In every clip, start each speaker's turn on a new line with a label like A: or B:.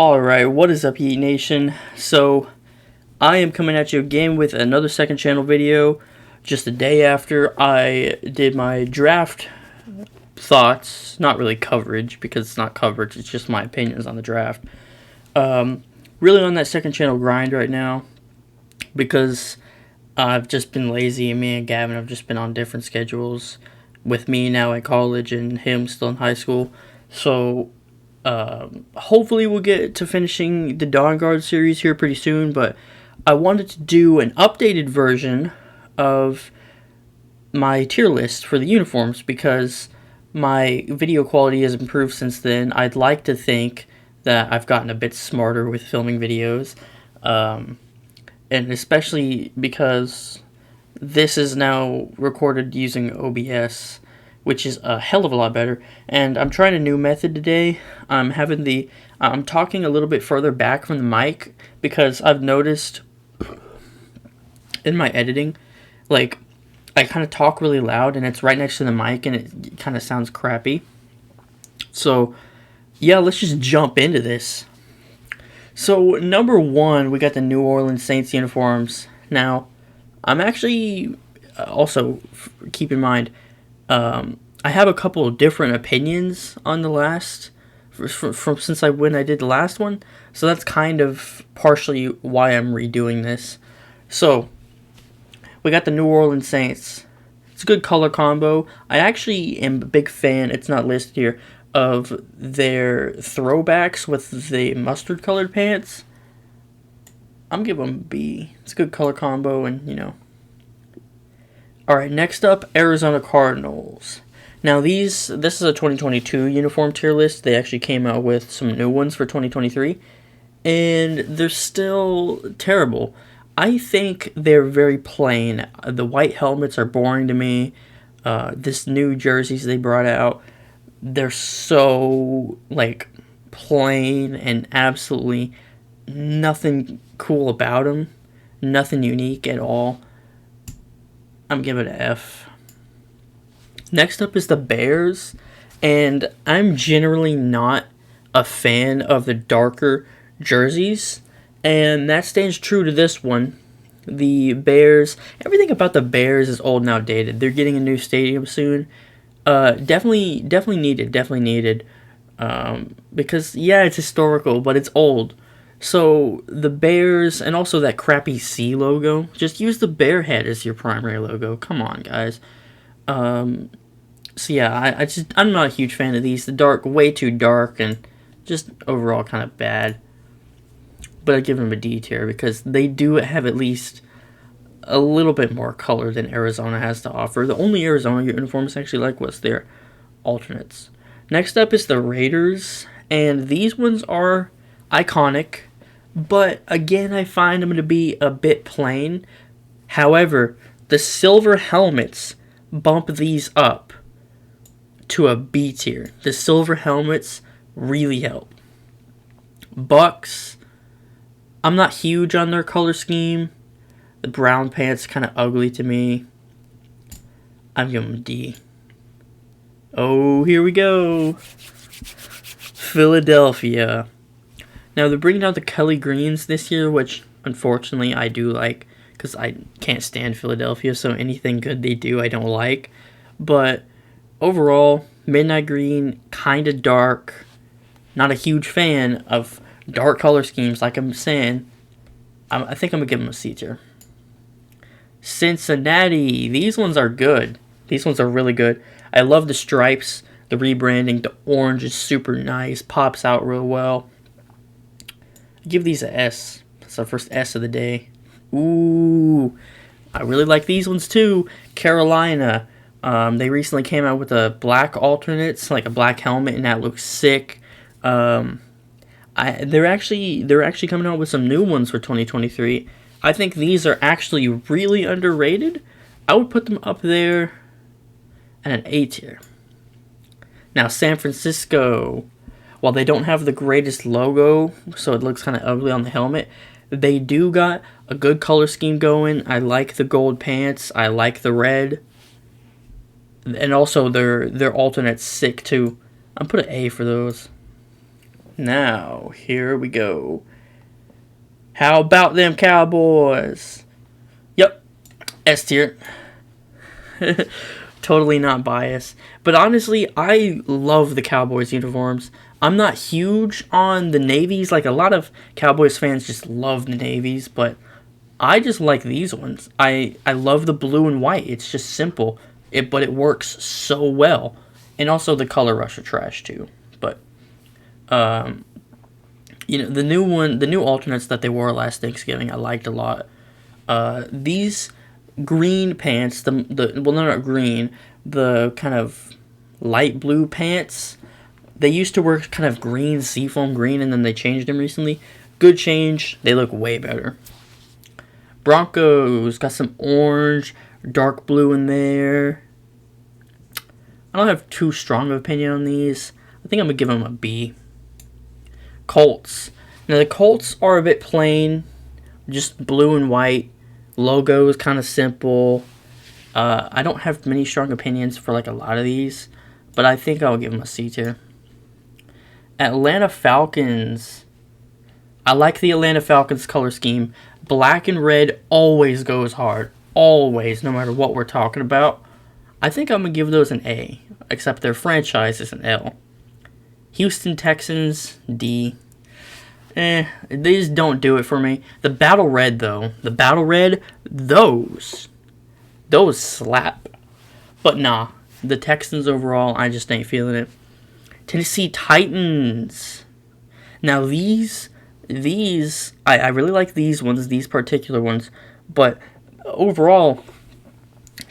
A: Alright, what is up, Yeet Nation? So, I am coming at you again with another second channel video, just a day after I did my draft thoughts, not really coverage, because it's not coverage, it's just my opinions on the draft. Really on that second channel grind right now, because I've just been lazy, and me and Gavin have just been on different schedules, with me now at college and him still in high school. So, hopefully we'll get to finishing the Dawn Guard series here pretty soon, but I wanted to do an updated version of my tier list for the uniforms because my video quality has improved since then. I'd like to think that I've gotten a bit smarter with filming videos, and especially because this is now recorded using OBS, which is a hell of a lot better. And I'm trying a new method today. I'm talking a little bit further back from the mic because I've noticed in my editing, like, I kind of talk really loud and it's right next to the mic and it kind of sounds crappy. So, yeah, let's just jump into this. So, number one, we got the New Orleans Saints uniforms. Now, I'm actually, also, keep in mind, I have a couple of different opinions on the last, from since when I did the last one, so that's kind of partially why I'm redoing this. So, we got the New Orleans Saints. It's a good color combo. I actually am a big fan, it's not listed here, of their throwbacks with the mustard colored pants. I'm giving them a B. It's a good color combo, and you know. Alright, next up, Arizona Cardinals. Now this is a 2022 uniform tier list. They actually came out with some new ones for 2023, and they're still terrible. I think they're very plain. The white helmets are boring to me. This new jerseys they brought out, they're so, like, plain and absolutely nothing cool about them. Nothing unique at all. I'm giving it an F. Next up is the Bears, and I'm generally not a fan of the darker jerseys, and that stands true to this one. The Bears, everything about the Bears is old and outdated. They're getting a new stadium soon. Definitely needed. Because, yeah, it's historical, but it's old. So, the Bears, and also that crappy C logo, just use the bear head as your primary logo. Come on, guys. So yeah, I'm not a huge fan of these. The dark, way too dark, and just overall kind of bad. But I give them a D tier because they do have at least a little bit more color than Arizona has to offer. The only Arizona uniforms I actually like was their alternates. Next up is the Raiders, and these ones are iconic, but again, I find them to be a bit plain. However, the silver helmets bump these up to a B tier. The silver helmets really help. Bucks, I'm not huge on their color scheme. The brown pants kind of ugly to me. I'm giving them a D. Oh, here we go. Philadelphia. Now, they're bringing out the Kelly Greens this year, which, unfortunately, I do like, because I can't stand Philadelphia, so anything good they do, I don't like. But, overall, midnight green, kind of dark. Not a huge fan of dark color schemes, like I'm saying. I think I'm going to give them a C tier. Cincinnati. These ones are good. These ones are really good. I love the stripes, the rebranding. The orange is super nice, pops out real well. I give these a S. That's our first S of the day. Ooh, I really like these ones too. Carolina. They recently came out with a black alternates, like a black helmet, and that looks sick. They're actually coming out with some new ones for 2023. I think these are actually really underrated. I would put them up there at an A tier. Now, San Francisco. While they don't have the greatest logo, so it looks kind of ugly on the helmet, they do got a good color scheme going. I like the gold pants. I like the red. And also their alternate's sick too. I'm put an A for those. Now, here we go. How about them Cowboys? Yep, S tier. Totally not biased. But honestly, I love the Cowboys uniforms. I'm not huge on the navies. Like, a lot of Cowboys fans just love the navies, but I just like these ones. I love the blue and white. It's just simple, but it works so well. And also the color rush are trash too. But the new alternates that they wore last Thanksgiving, I liked a lot. These green pants, well, they're not green, the kind of light blue pants. They used to wear kind of green, seafoam green, and then they changed them recently. Good change. They look way better. Broncos got some orange, dark blue in there. I don't have too strong of an opinion on these. I think I'm going to give them a B. Colts. Now, the Colts are a bit plain. Just blue and white. Logo is kind of simple. I don't have many strong opinions for like a lot of these, but I think I'll give them a C tier. Atlanta Falcons. I like the Atlanta Falcons color scheme. Black and red always goes hard. Always, no matter what we're talking about. I think I'm going to give those an A, except their franchise is an L. Houston Texans, D. These don't do it for me. The Battle Red, though. The Battle Red, those slap. But nah, the Texans overall, I just ain't feeling it. Tennessee Titans. Now these, I really like these ones, these particular ones. But overall,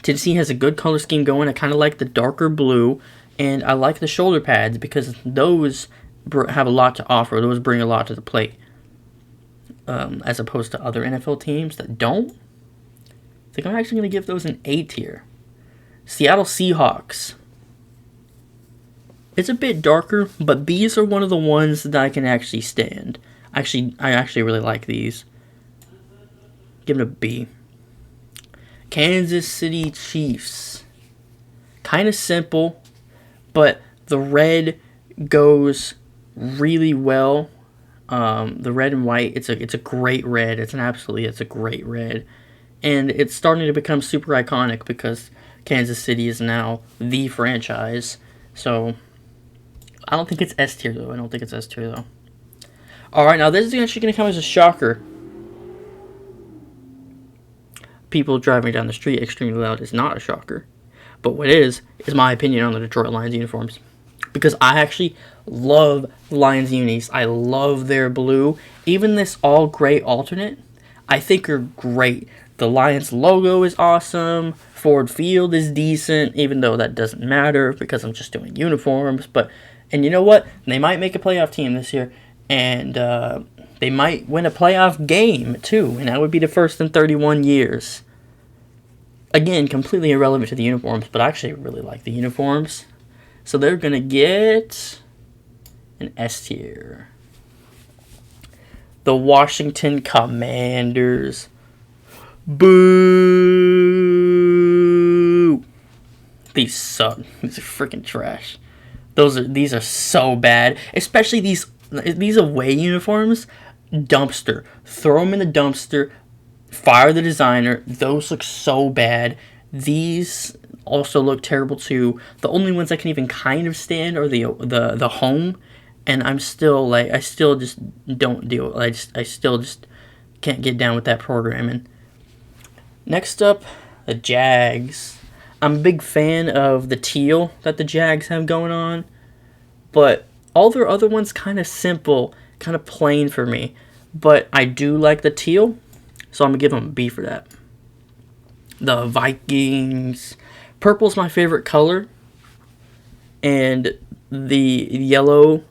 A: Tennessee has a good color scheme going. I kind of like the darker blue. And I like the shoulder pads because those have a lot to offer. Those bring a lot to the plate. As opposed to other NFL teams that don't. I think I'm actually going to give those an A tier. Seattle Seahawks. It's a bit darker, but these are one of the ones that I can actually stand. I actually really like these. Give it a B. Kansas City Chiefs. Kind of simple, but the red goes really well. The red and white, it's a great red. It's a great red. And it's starting to become super iconic because Kansas City is now the franchise. So I don't think it's S tier though. Alright, now this is actually going to come as a shocker. People driving down the street extremely loud is not a shocker. But what is my opinion on the Detroit Lions uniforms. Because I actually love Lions unis. I love their blue. Even this all gray alternate, I think are great. The Lions logo is awesome. Ford Field is decent, even though that doesn't matter because I'm just doing uniforms. And you know what? They might make a playoff team this year. And they might win a playoff game, too. And that would be the first in 31 years. Again, completely irrelevant to the uniforms, but I actually really like the uniforms. So they're going to get an S tier. The Washington Commanders. Boo! These suck. These are freaking trash. These are so bad. Especially these away uniforms. Dumpster. Throw them in the dumpster. Fire the designer. Those look so bad. These also look terrible too. The only ones I can even kind of stand are the home, and I still just don't deal. I still just can't get down with that programming. Next up, the Jags. I'm a big fan of the teal that the Jags have going on, but all their other ones kind of simple, kind of plain for me. But I do like the teal, so I'm gonna give them a B for that. The Vikings. Purple's my favorite color, and the yellow,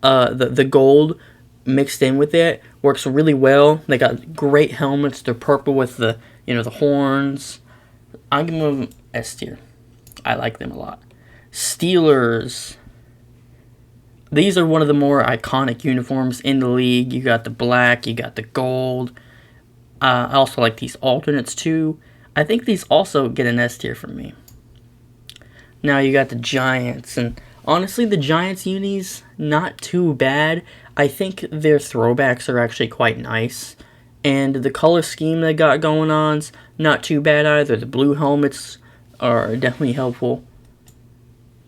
A: the gold mixed in with it works really well. They got great helmets. They're purple with the horns. I'm gonna give them S tier. I like them a lot. Steelers. These are one of the more iconic uniforms in the league. You got the black, you got the gold. I also like these alternates too. I think these also get an S tier from me. Now you got the Giants, and Honestly, the Giants unis, not too bad. I think their throwbacks are actually quite nice. And the color scheme they got going on's not too bad either. The blue helmets are definitely helpful.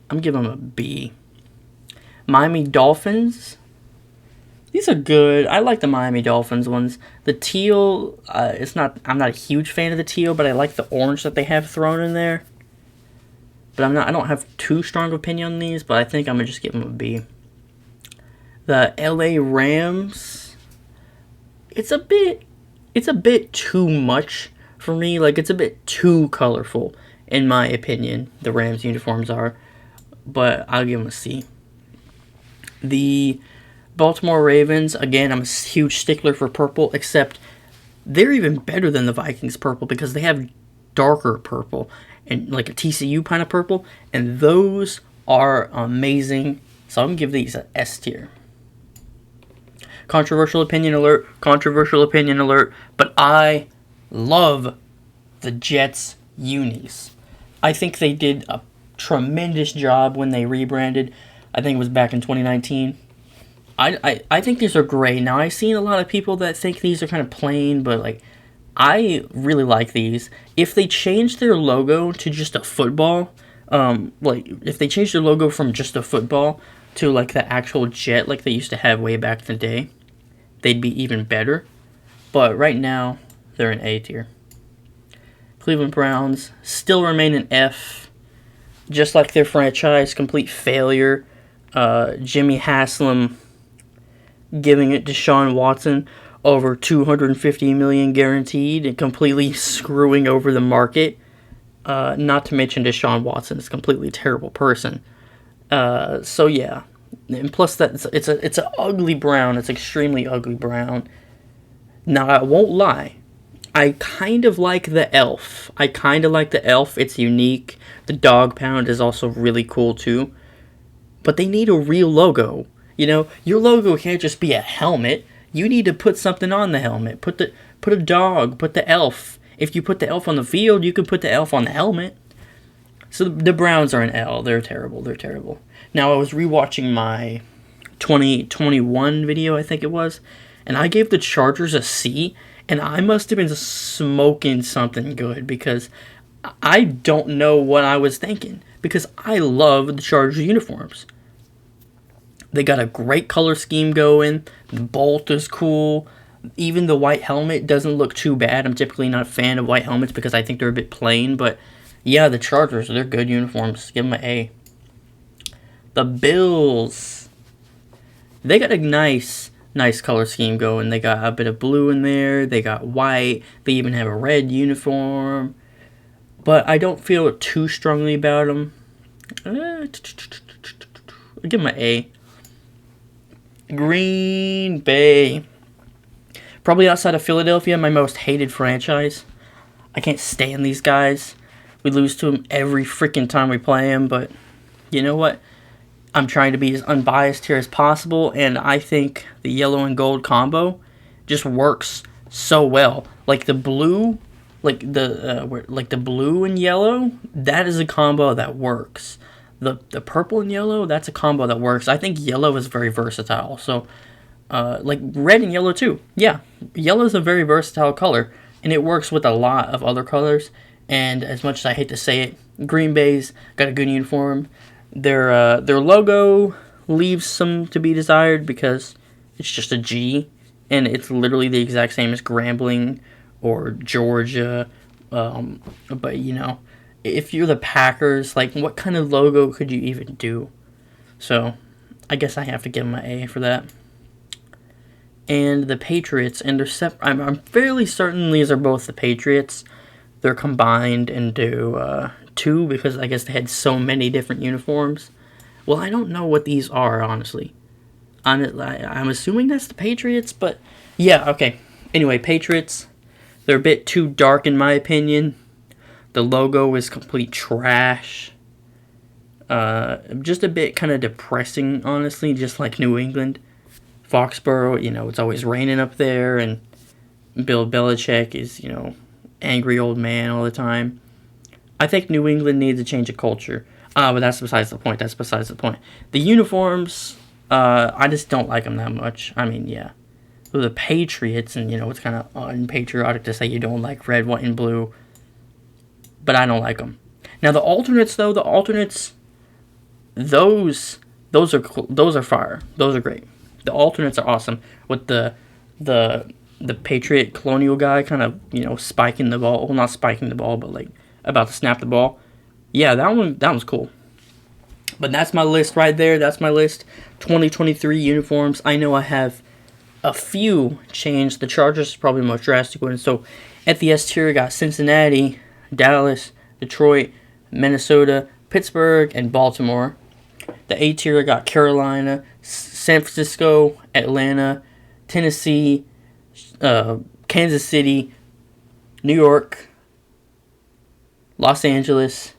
A: I'm giving them a B. Miami Dolphins. These are good. I like the Miami Dolphins ones. The teal, I'm not a huge fan of the teal, but I like the orange that they have thrown in there. But I don't have too strong of opinion on these, but I think I'm gonna just give them a B. The LA Rams, it's a bit too much for me. Like, it's a bit too colorful, in my opinion. The Rams uniforms are, but I'll give them a C. The Baltimore Ravens, again, I'm a huge stickler for purple, except they're even better than the Vikings purple because they have darker purple and like a TCU kind of purple, and those are amazing. So I'm gonna give these an S tier. Controversial opinion alert, but I love the Jets unis. I think they did a tremendous job when they rebranded. I think it was back in 2019. I think these are great. Now, I've seen a lot of people that think these are kind of plain, but like, I really like these. If they change their logo to just a football, like if they change their logo from just a football to like the actual jet like they used to have way back in the day, they'd be even better. But right now, they're an A tier. Cleveland Browns still remain an F, just like their franchise, complete failure. Jimmy Haslam giving it to Deshaun Watson over $250 million guaranteed and completely screwing over the market. Not to mention Deshaun Watson is a completely terrible person. So yeah, and plus that it's an ugly brown. It's extremely ugly brown. Now I won't lie, I kind of like the elf. It's unique. The dog pound is also really cool too. But they need a real logo. You know, your logo can't just be a helmet. You need to put something on the helmet. Put a dog, put the elf. If you put the elf on the field, you could put the elf on the helmet. So the Browns are an L. They're terrible. Now, I was rewatching my 2021 video, I think it was, and I gave the Chargers a C, and I must have been smoking something good because I don't know what I was thinking, because I love the Chargers uniforms. They got a great color scheme going. The bolt is cool. Even the white helmet doesn't look too bad. I'm typically not a fan of white helmets because I think they're a bit plain. But yeah, the Chargers, they're good uniforms. Give them an A. The Bills, they got a nice color scheme going. They got a bit of blue in there. They got white. They even have a red uniform. But I don't feel too strongly about them. I'll give them an A. Green Bay, probably outside of Philadelphia, my most hated franchise. I can't stand these guys. We lose to them every freaking time we play them, but you know what? I'm trying to be as unbiased here as possible, and I think the yellow and gold combo just works so well. Like the blue, like the blue and yellow, that is a combo that works. The purple and yellow, that's a combo that works. I think yellow is very versatile. So, like red and yellow too. Yeah, yellow is a very versatile color, and it works with a lot of other colors. And as much as I hate to say it, Green Bay's got a good uniform. Their logo leaves some to be desired because it's just a G, and it's literally the exact same as Grambling or Georgia. But you know, if you're the Packers, like, what kind of logo could you even do? So, I guess I have to give them an A for that. And the Patriots, and I'm fairly certain these are both the Patriots. They're combined into two because I guess they had so many different uniforms. Well, I don't know what these are, honestly. I'm assuming that's the Patriots, but yeah, okay. Anyway, Patriots, they're a bit too dark in my opinion. The logo is complete trash. Just a bit kind of depressing, honestly, just like New England. Foxborough, you know, it's always raining up there, and Bill Belichick is, you know, angry old man all the time. I think New England needs a change of culture. But that's besides the point. That's besides the point. The uniforms, I just don't like them that much. I mean, yeah. They're the Patriots, and, you know, it's kind of unpatriotic to say you don't like red, white, and blue. But I don't like them. Now, the alternates, though, those are cool. Those are fire. Those are great. The alternates are awesome. With the Patriot Colonial guy kind of, you know, spiking the ball. Well, not spiking the ball, but, like, about to snap the ball. Yeah, that one's cool. But that's my list right there. That's my list. 2023 uniforms. I know I have a few changed. The Chargers is probably the most drastic one. So at the S tier, I got Cincinnati, Dallas, Detroit, Minnesota, Pittsburgh, and Baltimore. The A tier, I got Carolina, San Francisco, Atlanta, Tennessee, Kansas City, New York, Los Angeles,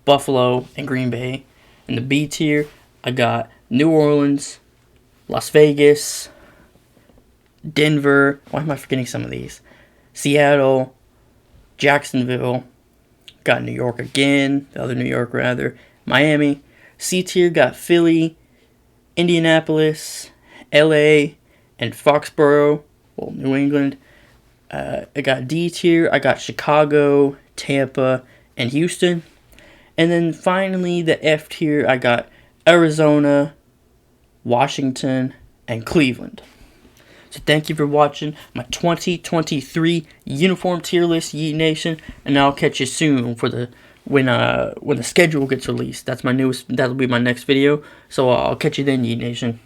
A: Buffalo, and Green Bay. In the B tier, I got New Orleans, Las Vegas, Denver. Why am I forgetting some of these? Seattle, Jacksonville. Got New York again. The other New York, rather. Miami. C tier got Philly, Indianapolis, LA, and Foxborough. Well, New England. I got D tier. I got Chicago, Tampa, and Houston. And then finally, the F tier, I got Arizona, Washington, and Cleveland. So thank you for watching my 2023 uniform tier list, Yeet Nation, and I'll catch you soon for when the schedule gets released. That'll be my next video. So I'll catch you then, Yeet Nation.